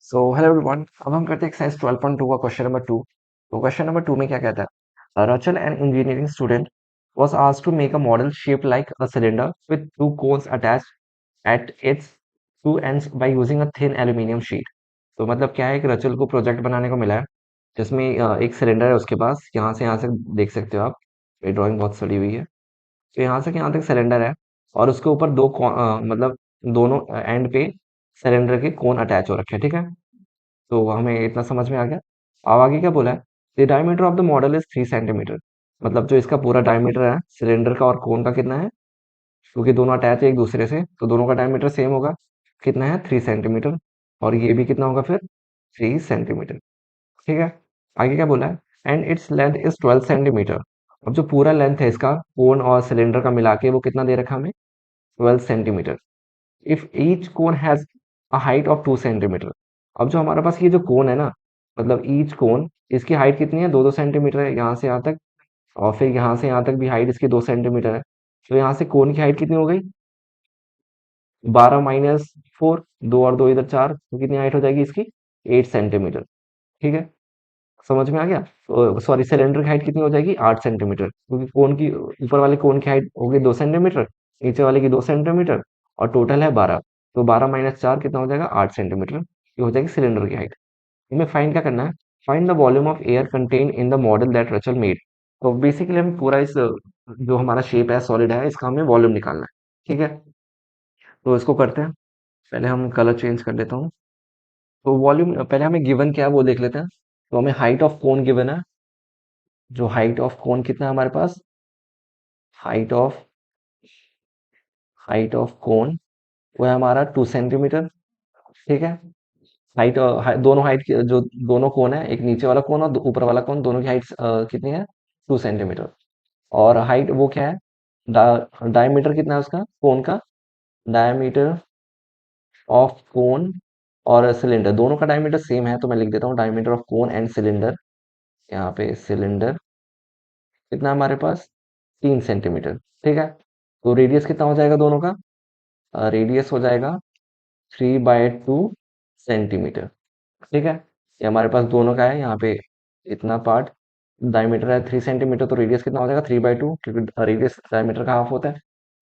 So hello everyone. अब हम करते हैं एक्सरसाइज 12.2 का क्वेश्चन नंबर 2। तो क्वेश्चन नंबर 2 में क्या कहता है, रचल an engineering student was asked to make a model shaped like a cylinder with two cones attached at its two ends by using a thin aluminum sheet। तो मतलब क्या है कि रचल को प्रोजेक्ट बनाने को मिला है जिसमें एक सिलेंडर है उसके पास, यहाँ से देख सकते हो आप। ये ड्राइंग बहुत सड़ी हुई है। तो यहाँ से यहाँ तक सिलेंडर है और उसके ऊपर मतलब दोनों एंड पे सिलेंडर के कोन अटैच हो रखे हैं, ठीक है। तो हमें इतना समझ में आ गया। अब आगे क्या बोला है, the diameter of the model is 3 centimetre. मतलब जो इसका पूरा डायमीटर है सिलेंडर का और कोन का कितना है, क्योंकि दोनों अटैच है एक दूसरे से तो दोनों का डायमीटर सेम होगा। कितना है, 3 सेंटीमीटर। और ये भी कितना होगा फिर, 3 सेंटीमीटर। ठीक है। आगे क्या बोला है, and its length is 12 centimetre. अब जो पूरा लेंथ है इसका कोन और सिलेंडर का मिला के वो कितना दे रखा है हमें, 12 centimetre. If each cone has a height of 2 centimetre. अब जो हमारे पास ये जो कोन है ना, मतलब ईच कोन, इसकी हाइट कितनी है, 2-2 सेंटीमीटर है यहाँ से यहाँ तक। और फिर यहाँ से यहाँ तक भी हाइट इसकी 2 सेंटीमीटर है। तो यहाँ से कोन की हाइट कितनी हो गई, 12 - 4, 2 और 2 इधर 4, तो कितनी हाइट हो जाएगी इसकी, 8 सेंटीमीटर। ठीक है, समझ में आ गया। सॉरी, सिलेंडर की हाइट कितनी हो जाएगी, 8 सेंटीमीटर, क्योंकि कोन की ऊपर वाले कोन की हाइट होगी 2 सेंटीमीटर, नीचे वाले की 2 सेंटीमीटर, और टोटल है 12। तो 12 - 4 कितना हो जाएगा, 8 सेंटीमीटर। ये हो जाएगी सिलेंडर की हाइट। हमें फाइंड क्या करना है, find the volume of air contain in the model that रचल मेड। तो बेसिकली हम पूरा इस जो हमारा शेप है सॉलिड है इसका हमें वॉल्यूम निकालना है। ठीक है, तो इसको करते हैं। पहले हम कलर चेंज कर लेता हूँ। तो वॉल्यूम पहले हमें गिवन क्या है वो देख लेते हैं। तो हमें हाइट ऑफ कोन गिवन है। जो हाइट ऑफ कोन कितना है हमारे पास, height of height of cone वो है हमारा 2 सेंटीमीटर। ठीक है। दोनों हाइट की जो दोनों कोन है, एक नीचे वाला कोन और ऊपर वाला कोन, दोनों की हाइट कितनी है, 2 सेंटीमीटर। और हाइट वो क्या है, डायमीटर कितना है उसका कोन का, डायमीटर ऑफ कोन और सिलेंडर दोनों का डायमीटर सेम है, तो मैं लिख देता हूँ diameter of cone and cylinder. यहाँ पे सिलेंडर कितना है हमारे पास, 3 सेंटीमीटर। ठीक है। तो रेडियस कितना हो जाएगा दोनों का, रेडियस हो जाएगा 3/2 सेंटीमीटर। ठीक है। ये हमारे पास दोनों का है, यहाँ पे इतना पार्ट डायमीटर है 3 सेंटीमीटर, तो रेडियस कितना हो जाएगा 3/2, क्योंकि रेडियस डायमीटर का हाफ होता है।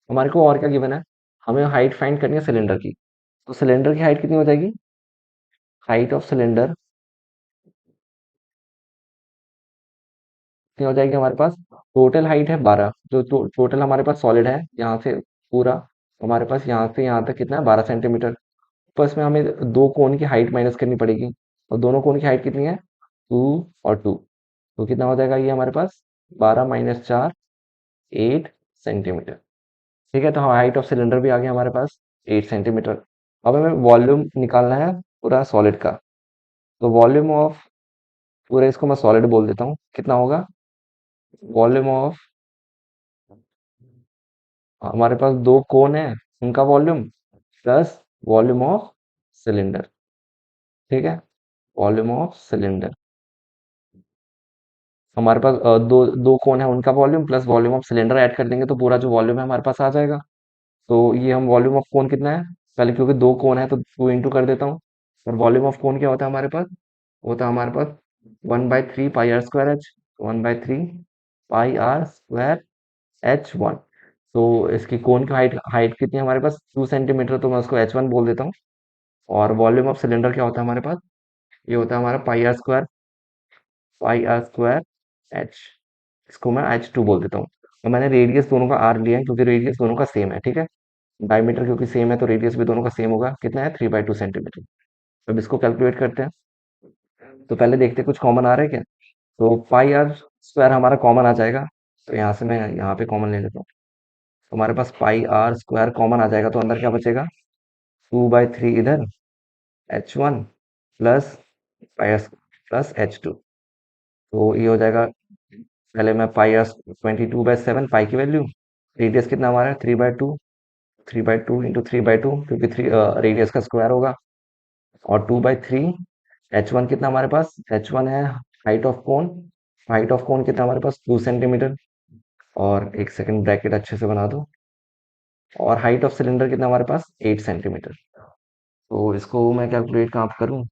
हमारे को और क्या गिवन है, हमें हाइट फाइंड करनी है सिलेंडर की। तो सिलेंडर की हाइट कितनी हो जाएगी, हाइट ऑफ सिलेंडर कितनी हो जाएगी हमारे पास, टोटल हाइट है 12, जो टोटल हमारे पास सॉलिड है यहाँ से पूरा, हमारे पास यहाँ से यहाँ तक कितना है, 12 सेंटीमीटर। तो इसमें हमें दो कोन की हाइट माइनस करनी पड़ेगी, और दोनों कोन की हाइट कितनी है, 2 और 2। तो कितना हो जाएगा ये हमारे पास, 12 - 4, 8 सेंटीमीटर। ठीक है, तो हाइट ऑफ सिलेंडर भी आ गया हमारे पास, 8 सेंटीमीटर। अब हमें वॉल्यूम निकालना है पूरा सॉलिड का। तो वॉल्यूम ऑफ पूरे इसको मैं सॉलिड बोल देता हूँ, कितना होगा, वॉल्यूम ऑफ, हमारे पास दो कोन है उनका volume plus volume of cylinder. ठीक है, वॉल्यूम ऑफ सिलेंडर, हमारे पास दो दो कोन है उनका volume plus volume of cylinder add कर देंगे तो पूरा जो वॉल्यूम है हमारे पास आ जाएगा। तो ये हम वॉल्यूम ऑफ कोन कितना है, पहले क्योंकि दो कोन है तो 2 इंटू कर देता हूँ। और वॉल्यूम ऑफ कोन क्या होता है हमारे पास, होता है हमारे पास 1/3 πr²h, 1/3 πr²h1। तो इसकी कोन की हाइट हाइट कितनी है हमारे पास, 2 सेंटीमीटर, तो मैं उसको h1 बोल देता हूँ। और वॉल्यूम ऑफ सिलेंडर क्या होता है हमारे पास, ये होता है हमारा पाई आर स्क्वायर एच, इसको मैं h2 बोल देता हूँ। और मैंने रेडियस दोनों का r लिया है क्योंकि रेडियस दोनों का सेम है। ठीक है, डायमीटर क्योंकि सेम है तो रेडियस भी दोनों का सेम होगा, कितना है, 3/2 सेंटीमीटर। अब इसको कैलकुलेट करते हैं। तो पहले देखते हैं कुछ कॉमन आ रहा है क्या। तो पाई आर स्क्वायर हमारा कॉमन आ जाएगा, तो यहाँ से मैं यहाँ पे कॉमन ले लेता हूँ। तो हमारे पास पाई आर स्क्वायर कॉमन आ जाएगा, तो अंदर क्या बचेगा, 2/3 इधर, h1 plus pi plus h2। तो ये हो जाएगा, पहले मैं पाई आर 22/7 पाई की वैल्यू, रेडियस कितना हमारा है, 3/2, 3/2 × 3/2, क्योंकि थ्री रेडियस का स्क्वायर होगा। और 2/3, h1 कितना हमारे पास, h1 है height of cone, height of कोन कितना हमारे पास, 2 सेंटीमीटर। और एक सेकंड ब्रैकेट अच्छे से बना दो। और हाइट ऑफ सिलेंडर कितना हमारे पास, 8 सेंटीमीटर। तो इसको मैं कैलकुलेट कहाँ पे करूँ,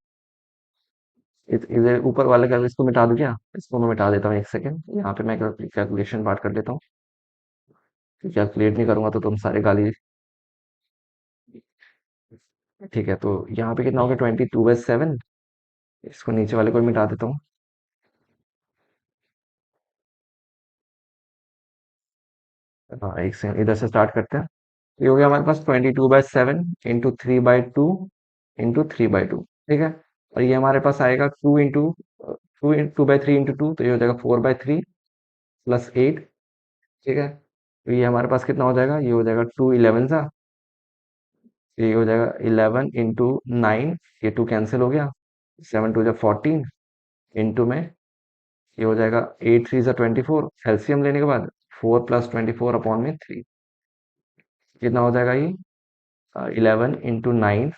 इधर ऊपर वाले का इसको मिटा दूं क्या? इसको मैं मिटा देता हूँ, एक सेकेंड। यहाँ पे मैं कैलकुलेशन पार्ट कर लेता हूँ। कैलकुलेट नहीं करूंगा तो तुम सारे गाली। ठीक है, तो यहाँ पे कितना हो गया? 22/7। इसको नीचे वाले को मिटा देता हूँ। हाँ, एक सेकंड, इधर से स्टार्ट करते हैं। ये हो गया हमारे पास 22/7 इंटू 3/2 इंटू 3/2। ठीक है, और ये हमारे पास आएगा 2 बाई 3 इंटू 2, तो ये हो जाएगा 4/3 +8। ठीक है, तो ये हमारे पास कितना हो जाएगा? ये हो जाएगा 2 11 सा, ये हो जाएगा 11 इंटू 9। ये 2 कैंसिल हो गया, 7 2 जा 14 इंटू में ये हो जाएगा 8 3 जा 24। एलसीएम लेने के बाद 4 + 24/3 कितना हो जाएगा? ये 11 इंटू 9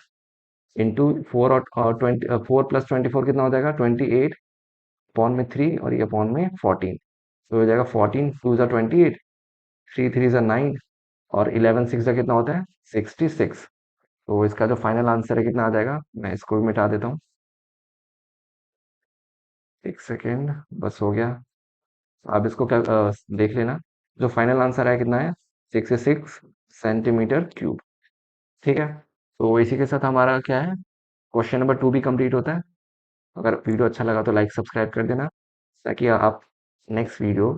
इंटू 4 और 20, 4 + 24 कितना हो जाएगा? 28/3, और ये अपॉन में 14, तो हो जाएगा 14 2 जा 28, 3 3 जा 9, और 11 6 जा कितना होता है? 66। तो इसका जो फाइनल आंसर है कितना आ जाएगा? मैं इसको भी मिटा देता हूँ, एक सेकेंड, बस हो गया। आप इसको क्या देख लेना। जो फाइनल आंसर है कितना है? 66 सेंटीमीटर क्यूब। ठीक है, तो इसी के साथ हमारा क्या है, क्वेश्चन नंबर 2 भी कंप्लीट होता है। अगर वीडियो अच्छा लगा तो लाइक सब्सक्राइब कर देना, ताकि आप नेक्स्ट वीडियो